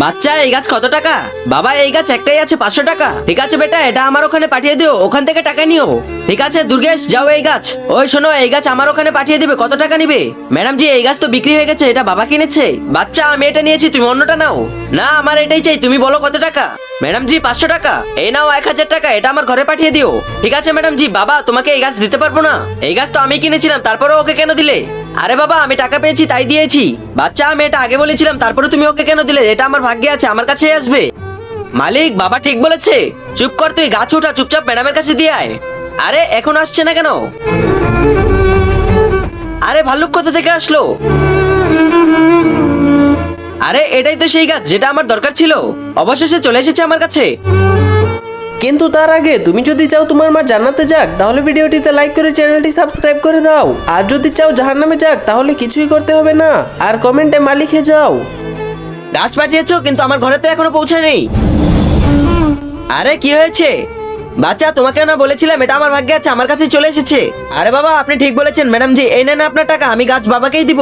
বাচ্চা এই গাছ কত টাকা? বাবা এই গাছ একটাই আছে 500 টাকা। ঠিক আছে বেটা, এটা আমার ওখানে পাঠিয়ে দিও, ওখান থেকে টাকা নিও। ঠিক আছে দুর্গেশ, যাও এই গাছ। ওই শোনো, এই গাছ আমার ওখানে পাঠিয়ে দিবে, কত টাকা নিবে? ম্যাডাম জি এই গাছ তো বিক্রি হয়ে গেছে, এটা বাবা কিনেছে। বাচ্চা আমি এটা নিয়েছি, তুমি অন্যটা নাও। না আমার এটাই চাই, তুমি বলো কত টাকা? ম্যাডাম জি 500 টাকা। এই নাও 1000 টাকা, এটা আমার ঘরে পাঠিয়ে দিও। ঠিক আছে ম্যাডাম জি। বাবা তোমাকে এই গাছ দিতে পারবো না, এই গাছ তো আমি কিনেছিলাম, তারপরে ওকে কেন দিলে? আরে বাবা আমি টাকা পেয়েছি তাই দিয়েছি। বাচ্চা আমি এটা আগে বলেছিলাম, তারপরে তুমি ওকে কেন দিলে? এটা আমার ভাগ্যে আছে, আমার কাছেই আসবে। মালিক বাবা ঠিক বলেছে। চুপ কর তুই, গাছ ওঠা, চুপচাপ ম্যাডামের কাছে দিয়ে আয়। আরে এখন আসছে না কেন? আরে ভাল্লুক কোথা থেকে আসলো? আরে এটাই তো সেই গাছ যেটা আমার দরকার ছিল, অবশেষে চলে এসেছে আমার কাছে। কিন্তু তার আগে তুমি যদি চাও তোমার মা জান্নাতে যাক, তাহলে ভিডিওটিতে লাইক করে চ্যানেলটি সাবস্ক্রাইব করে দাও। আর যদি চাও জাহান্নামে যাক, তাহলে কিছুই করতে হবে না, আর কমেন্টে মা লিখে যাও। গাছ পাঠিয়েছো কিন্তু আমার ঘরে তো এখনো পৌঁছায়নি। আরে কি হয়েছে? বাচ্চা তোমাকে না বলেছিলাম এটা আমার ভাগ্যে আছে, আমার কাছে চলে এসেছে। আরে বাবা আপনি ঠিক বলেছেন ম্যাডাম জি, এই নেন আপনার টাকা, আমি গাছ বাবাকেই দিব।